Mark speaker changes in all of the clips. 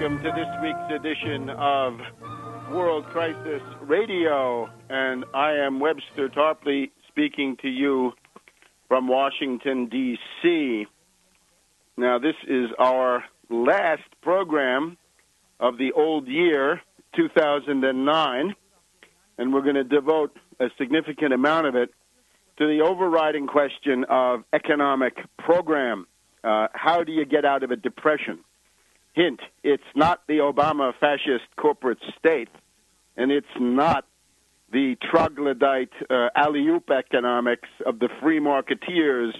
Speaker 1: welcome to this week's edition of World Crisis Radio, and I am Webster Tarpley speaking to you from Washington, D.C. Now, this is our last program of the old year, 2009, and we're going to devote a significant amount of it to the overriding question of economic program. How do you get out of a depression? Hint, it's not the Obama fascist corporate state, and it's not the troglodyte alley-oop economics of the free marketeers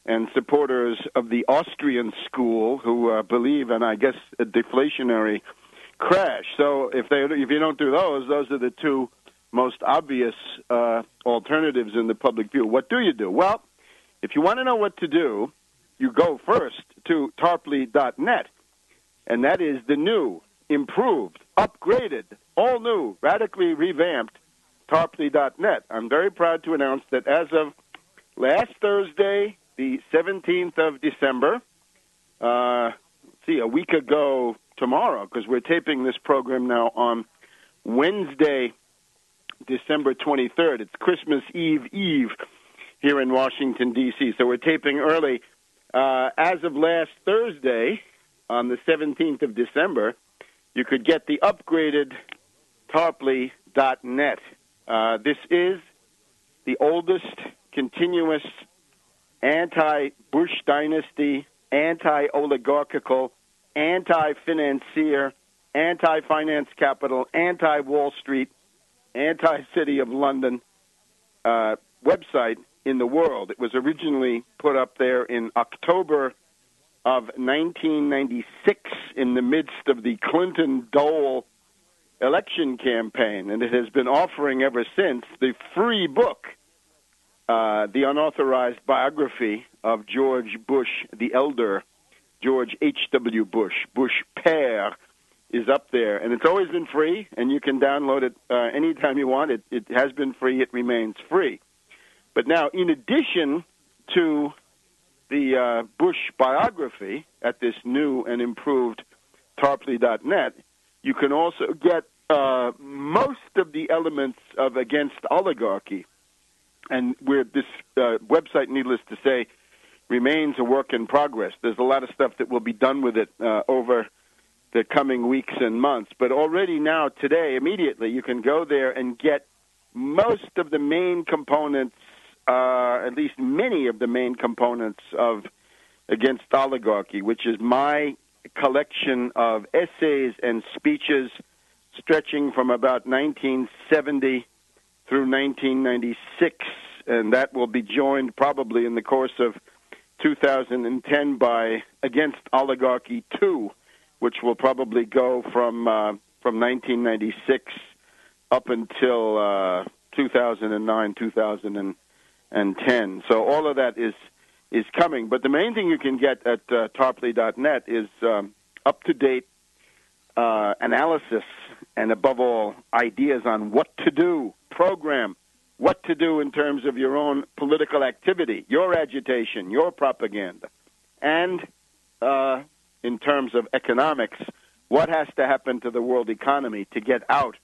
Speaker 1: and supporters of the Austrian school who believe in, I guess, a deflationary crash. So if you don't do those are the two most obvious alternatives in the public view. What do you do? Well, if you want to know what to do, you go first to tarpley.net. And that is the new, improved, upgraded, all new, radically revamped Tarpley.net. I'm very proud to announce that as of last Thursday, the 17th of December, a week ago tomorrow, because we're taping this program now on Wednesday, December 23rd. It's Christmas Eve here in Washington, D.C., so we're taping early. As of last Thursday, on the 17th of December, you could get the upgraded Tarpley.net. This is the oldest continuous anti-Bush dynasty, anti-oligarchical, anti-financier, anti-finance capital, anti-Wall Street, anti-City of London website in the world. It was originally put up there in October of 1996 in the midst of the Clinton-Dole election campaign, and it has been offering ever since the free book, the unauthorized biography of George Bush the Elder, George H.W. Bush, Bush Père, is up there. And it's always been free, and you can download it anytime you want. It has been free. It remains free. But now, in addition to the Bush biography at this new and improved Tarpley.net, you can also get most of the elements of Against Oligarchy. And where this website, needless to say, remains a work in progress. There's a lot of stuff that will be done with it over the coming weeks and months. But already now, today, immediately, you can go there and get most of the main components, at least many of the main components of Against Oligarchy, which is my collection of essays and speeches stretching from about 1970 through 1996, and that will be joined probably in the course of 2010 by Against Oligarchy 2, which will probably go from 1996 up until 2009, 2010. So all of that is coming. But the main thing you can get at Tarpley.net is up-to-date analysis and, above all, ideas on what to do, program, what to do in terms of your own political activity, your agitation, your propaganda, and in terms of economics, what has to happen to the world economy to get out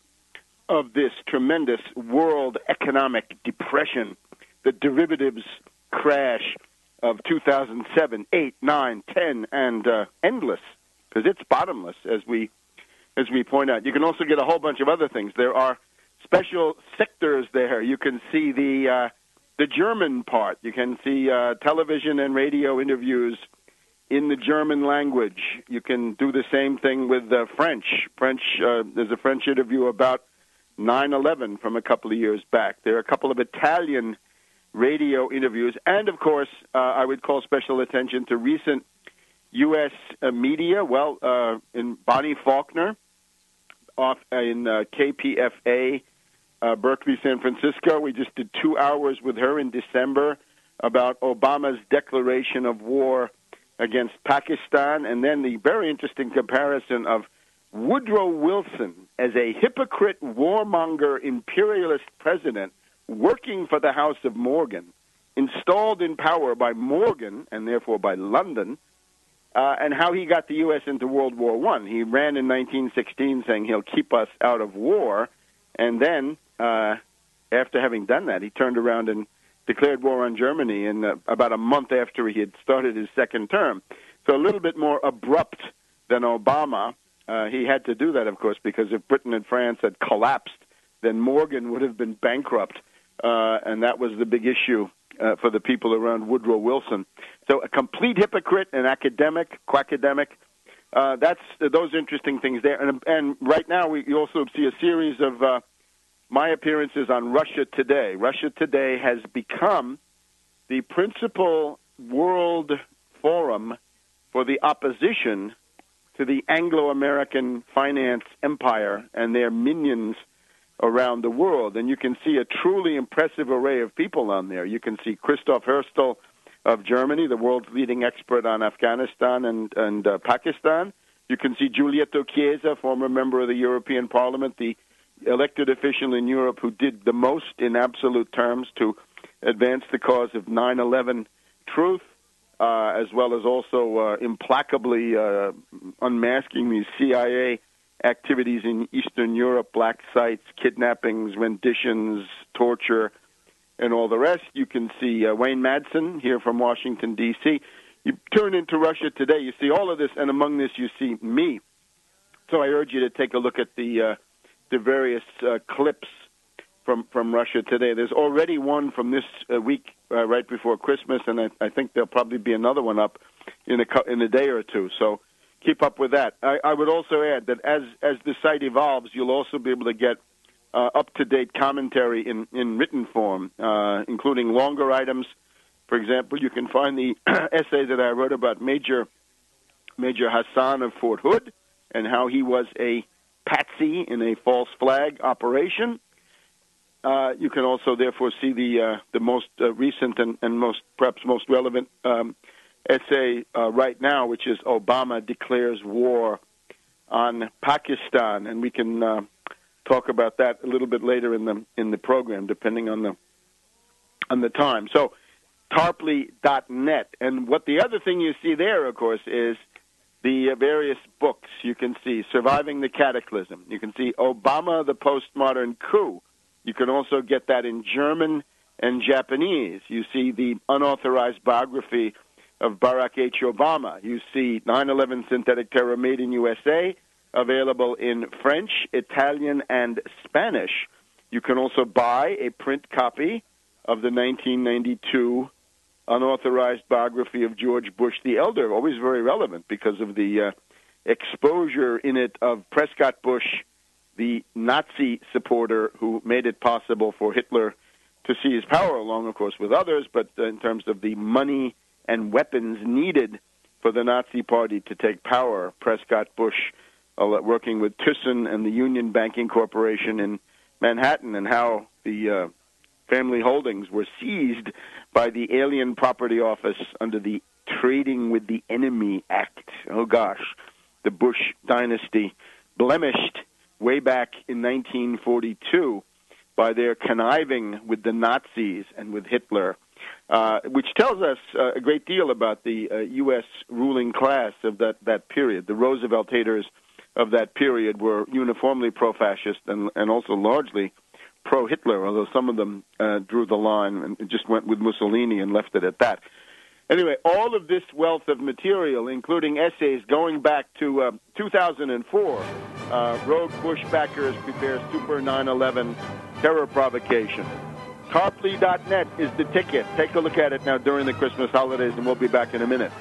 Speaker 1: of this tremendous world economic depression, the derivatives crash of 2007, 8, 9, 10, and endless, because it's bottomless, as we point out. You can also get a whole bunch of other things. There are special sectors there. You can see the German part. You can see television and radio interviews in the German language. You can do the same thing with French. There's a French interview about 9/11 from a couple of years back. There are a couple of Italian radio interviews. And, of course, I would call special attention to recent U.S. media. Well, in Bonnie Faulkner, off in KPFA, Berkeley, San Francisco. We just did 2 hours with her in December about Obama's declaration of war against Pakistan, and then the very interesting comparison of Woodrow Wilson as a hypocrite, warmonger, imperialist president working for the House of Morgan, installed in power by Morgan and therefore by London, and how he got the U.S. into World War I. He ran in 1916 saying he'll keep us out of war, and then after having done that, he turned around and declared war on Germany in about a month after he had started his second term. So a little bit more abrupt than Obama. He had to do that, of course, because if Britain and France had collapsed, then Morgan would have been bankrupt, and that was the big issue for the people around Woodrow Wilson. So a complete hypocrite, an academic, quackademic. That's those interesting things there. And right now you also see a series of my appearances on Russia Today. Russia Today has become the principal world forum for the opposition to the Anglo-American finance empire and their minions around the world. And you can see a truly impressive array of people on there. You can see Christoph Herstel of Germany, the world's leading expert on Afghanistan and Pakistan. You can see Giulietto Chiesa, former member of the European Parliament, the elected official in Europe who did the most in absolute terms to advance the cause of 9/11 truth, as well as also implacably unmasking these CIA activities in Eastern Europe, black sites, kidnappings, renditions, torture, and all the rest. You can see Wayne Madsen here from Washington, D.C. You turn into Russia Today, you see all of this, and among this you see me. So I urge you to take a look at the various clips from Russia Today. There's already one from this week right before Christmas, and I think there'll probably be another one up in a day or two. So keep up with that. I would also add that as the site evolves, you'll also be able to get up-to-date commentary in written form, including longer items. For example, you can find the essay that I wrote about Major Hassan of Fort Hood and how he was a patsy in a false flag operation. You can also, therefore, see the most recent and perhaps most relevant essay right now, which is Obama declares war on Pakistan, and we can talk about that a little bit later in the program, depending on the time. So, Tarpley.net, and what the other thing you see there, of course, is the various books. You can see Surviving the Cataclysm. You can see Obama, the Postmodern Coup. You can also get that in German and Japanese. You see the unauthorized biography of Barack H. Obama. You see 9/11 Synthetic Terror Made in USA, available in French, Italian, and Spanish. You can also buy a print copy of the 1992 unauthorized biography of George Bush the Elder, always very relevant because of the exposure in it of Prescott Bush, the Nazi supporter who made it possible for Hitler to seize power, along, of course, with others, but in terms of the money and weapons needed for the Nazi Party to take power, Prescott Bush working with Thyssen and the Union Banking Corporation in Manhattan, and how the family holdings were seized by the Alien Property Office under the Trading with the Enemy Act. Oh, gosh. The Bush dynasty blemished way back in 1942 by their conniving with the Nazis and with Hitler, which tells us a great deal about the U.S. ruling class of that period. The Roosevelt-haters of that period were uniformly pro-fascist and also largely pro-Hitler, although some of them drew the line and just went with Mussolini and left it at that. Anyway, all of this wealth of material, including essays going back to 2004, Rogue Bush backers prepare Super 9/11 terror provocation. Tarpley.net is the ticket. Take a look at it now during the Christmas holidays, and we'll be back in a minute.